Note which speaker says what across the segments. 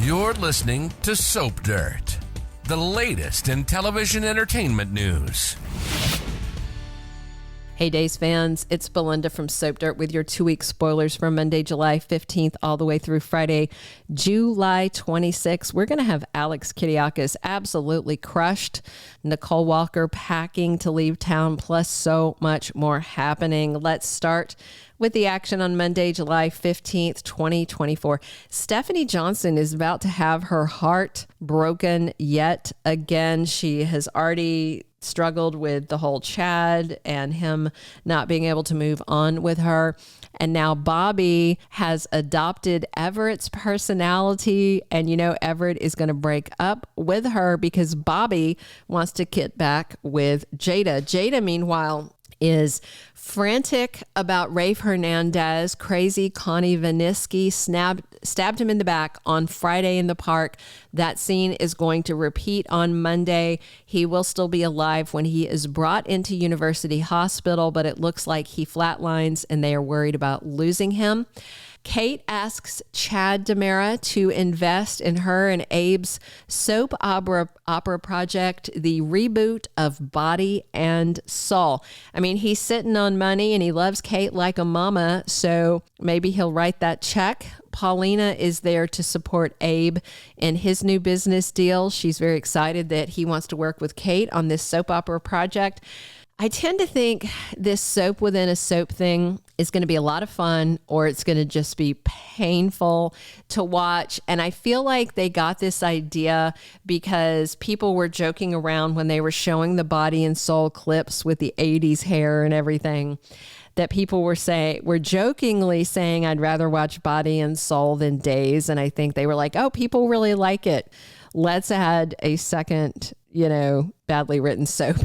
Speaker 1: You're listening to Soap Dirt, the latest in television entertainment news.
Speaker 2: Hey Days fans, it's Belinda from Soap Dirt with your 2-week spoilers from Monday, July 15th all the way through Friday, July 26th. We're going to have Alex Kidiakis absolutely crushed, Nicole Walker packing to leave town, plus so much more happening. Let's start with the action on Monday, July 15th, 2024. Stephanie Johnson is about to have her heart broken yet again. She has already struggled with the whole Chad and him not being able to move on with her. And now Bobby has adopted Everett's personality. And, you know, Everett is going to break up with her because Bobby wants to get back with Jada. Jada, meanwhile, is frantic about Rafe Hernandez. Crazy Connie Vaniski stabbed him in the back on Friday in the park. That scene is going to repeat on Monday. He will still be alive when he is brought into University Hospital, but it looks like he flatlines and they are worried about losing him. Kate asks Chad DiMera to invest in her and Abe's soap opera project, the reboot of Body and Soul. I mean, he's sitting on money and he loves Kate like a mama, so maybe he'll write that check. Paulina is there to support Abe in his new business deal. She's very excited that he wants to work with Kate on this soap opera project. I tend to think this soap within a soap thing is going to be a lot of fun, or it's going to just be painful to watch. And I feel like they got this idea because people were joking around when they were showing the Body and Soul clips with the 80s hair and everything, that people were jokingly saying, I'd rather watch Body and Soul than Days. And I think they were like, oh, people really like it. Let's add a second, badly written soap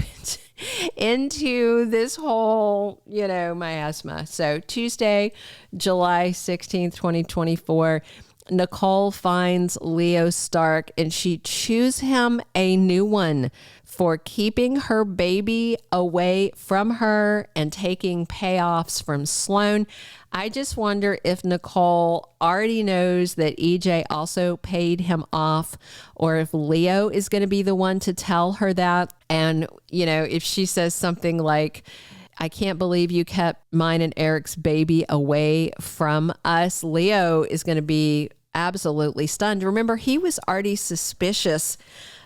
Speaker 2: into this whole, miasma. So Tuesday, July 16th, 2024, Nicole finds Leo Stark and she chews him a new one for keeping her baby away from her and taking payoffs from Sloan. I just wonder if Nicole already knows that EJ also paid him off, or if Leo is going to be the one to tell her that. And, if she says something like, I can't believe you kept mine and Eric's baby away from us, Leo is going to be absolutely stunned. Remember, he was already suspicious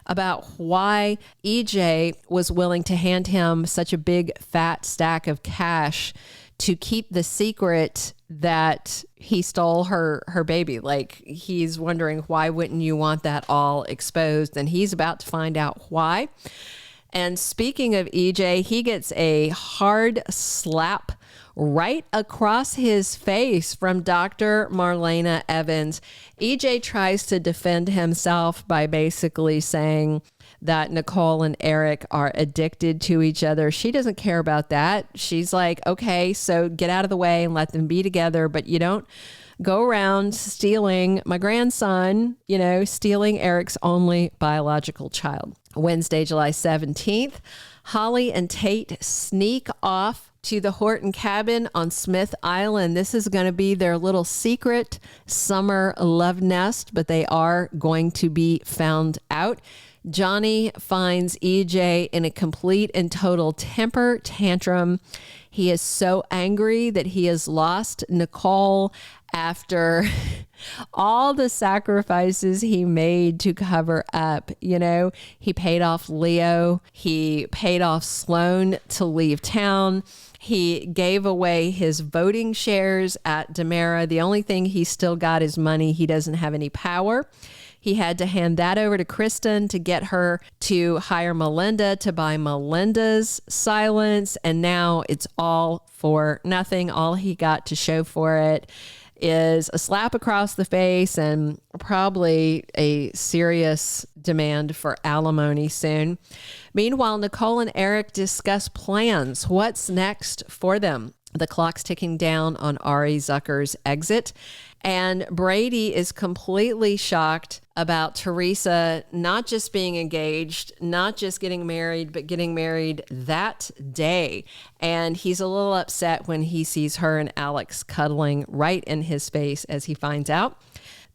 Speaker 2: about why EJ was willing to hand him such a big fat stack of cash to keep the secret that he stole her baby. Like, he's wondering, why wouldn't you want that all exposed? And he's about to find out why. And speaking of EJ, he gets a hard slap right across his face from Doctor Marlena Evans. EJ tries to defend himself by basically saying that Nicole and Eric are addicted to each other. She doesn't care about that. She's like, okay, so get out of the way and let them be together, but you don't go around stealing my grandson, stealing Eric's only biological child. Wednesday, July 17th, Holly and Tate sneak off to the Horton cabin on Smith Island. This is going to be their little secret summer love nest, but they are going to be found out. Johnny finds EJ in a complete and total temper tantrum. He is so angry that he has lost Nicole after all the sacrifices he made to cover up. He paid off Leo. He paid off Sloan to leave town. He gave away his voting shares at DiMera. The only thing he still got is money. He doesn't have any power. He had to hand that over to Kristen to get her to hire Melinda to buy Melinda's silence. And now it's all for nothing. All he got to show for it is a slap across the face and probably a serious demand for alimony soon. Meanwhile, Nicole and Eric discuss plans. What's next for them? The clock's ticking down on Ari Zucker's exit. And Brady is completely shocked about Teresa not just being engaged, not just getting married, but getting married that day. And he's a little upset when he sees her and Alex cuddling right in his face as he finds out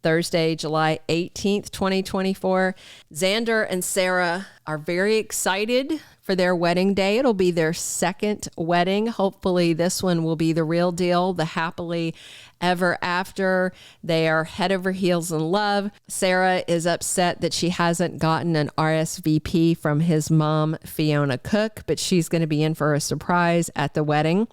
Speaker 2: Thursday, July 18th, 2024. Xander and Sarah are very excited for their wedding day. It'll be their second wedding. Hopefully this one will be the real deal, the happily ever after. They are head over heels in love. Sarah is upset that she hasn't gotten an RSVP from his mom, Fiona Cook, but she's going to be in for a surprise at the wedding.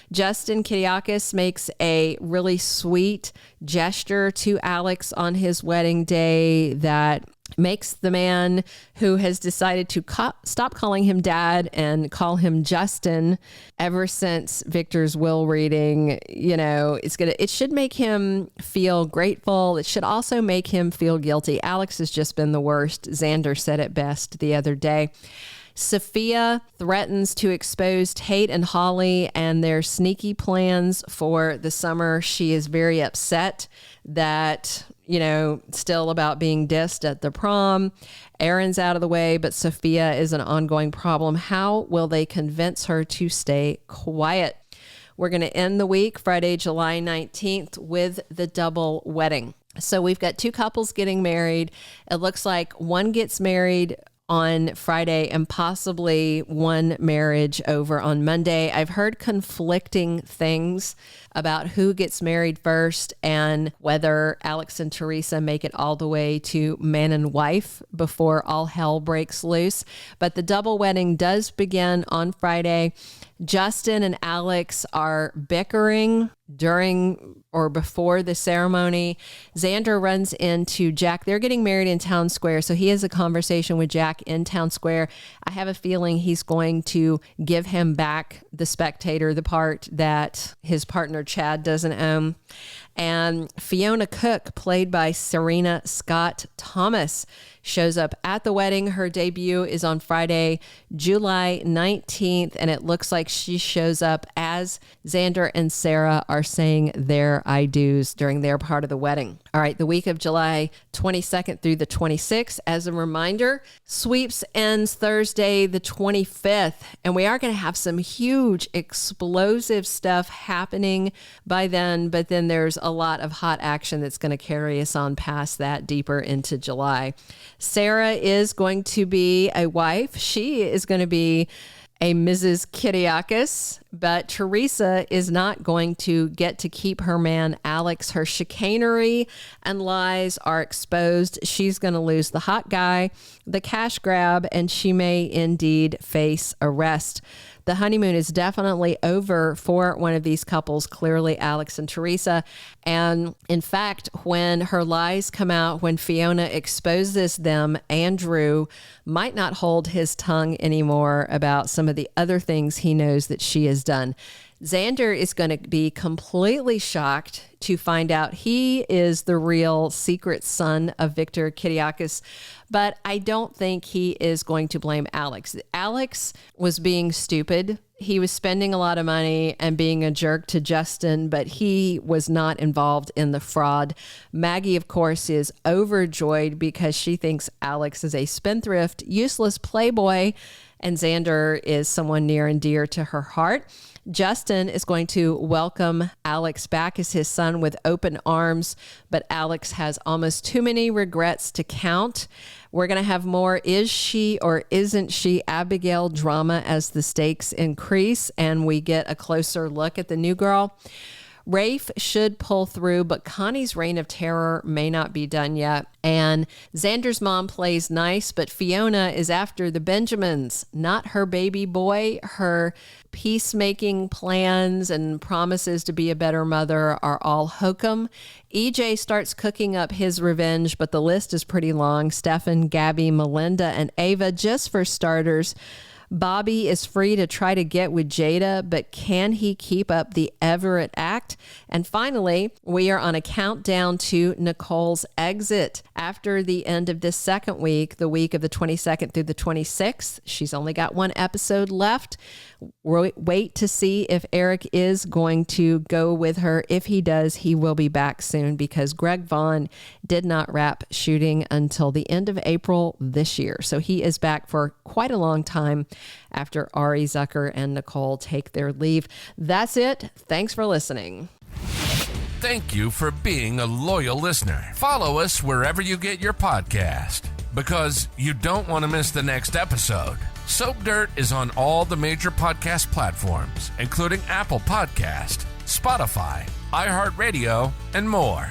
Speaker 2: Justin Kiriakis makes a really sweet gesture to Alex on his wedding day that makes the man who has decided to stop calling him dad and call him Justin ever since Victor's will reading, it should make him feel grateful. It should also make him feel guilty. Alex has just been the worst. Xander said it best the other day. Sophia threatens to expose Tate and Holly and their sneaky plans for the summer. She is very upset that, still about being dissed at the prom. Aaron's out of the way, but Sophia is an ongoing problem. How will they convince her to stay quiet? We're going to end the week, Friday, July 19th, with the double wedding. So we've got two couples getting married. It looks like one gets married on Friday and possibly one marriage over on Monday. I've heard conflicting things about who gets married first and whether Alex and Teresa make it all the way to man and wife before all hell breaks loose. But the double wedding does begin on Friday. Justin and Alex are bickering during or before the ceremony. Xander runs into Jack. They're getting married in Town Square, so he has a conversation with Jack in Town Square. I have a feeling he's going to give him back the spectator, the part that his partner Chad doesn't own. And Fiona Cook, played by Serena Scott Thomas, shows up at the wedding. Her debut is on Friday, July 19th, and it looks like she shows up as Xander and Sarah are saying their I do's during their part of the wedding. All right, the week of July 22nd through the 26th. As a reminder, sweeps ends Thursday, the 25th, and we are going to have some huge explosive stuff happening by then, but then there's a lot of hot action that's going to carry us on past that, deeper into July. Sarah is going to be a wife. She is going to be a Mrs. Kiriakis, but Teresa is not going to get to keep her man, Alex. Her chicanery and lies are exposed. She's going to lose the hot guy, the cash grab, and she may indeed face arrest. The honeymoon is definitely over for one of these couples, clearly Alex and Teresa. And in fact, when her lies come out, when Fiona exposes them, Andrew might not hold his tongue anymore about some of the other things he knows that she has done. Xander is going to be completely shocked to find out he is the real secret son of Victor Kiriakis, but I don't think he is going to blame Alex. Alex was being stupid. He was spending a lot of money and being a jerk to Justin, but he was not involved in the fraud. Maggie, of course, is overjoyed because she thinks Alex is a spendthrift, useless playboy, and Xander is someone near and dear to her heart. Justin is going to welcome Alex back as his son with open arms, but Alex has almost too many regrets to count. We're going to have more is she or isn't she Abigail drama as the stakes increase and we get a closer look at the new girl. Rafe should pull through, but Connie's reign of terror may not be done yet. And Xander's mom plays nice, but Fiona is after the Benjamins, not her baby boy. Her peacemaking plans and promises to be a better mother are all hokum. EJ starts cooking up his revenge, but the list is pretty long. Stefan, Gabby, Melinda, and Ava, just for starters. Bobby is free to try to get with Jada, but can he keep up the Everett act? And finally, we are on a countdown to Nicole's exit. After the end of this second week, the week of the 22nd through the 26th, she's only got one episode left. Wait to see if Eric is going to go with her. If he does, he will be back soon because Greg Vaughan did not wrap shooting until the end of April this year. So he is back for quite a long time after Ari Zucker and Nicole take their leave. That's it. Thanks for listening.
Speaker 1: Thank you for being a loyal listener. Follow us wherever you get your podcast, because you don't want to miss the next episode. Soap Dirt is on all the major podcast platforms, including Apple Podcast, Spotify, iHeartRadio, and more.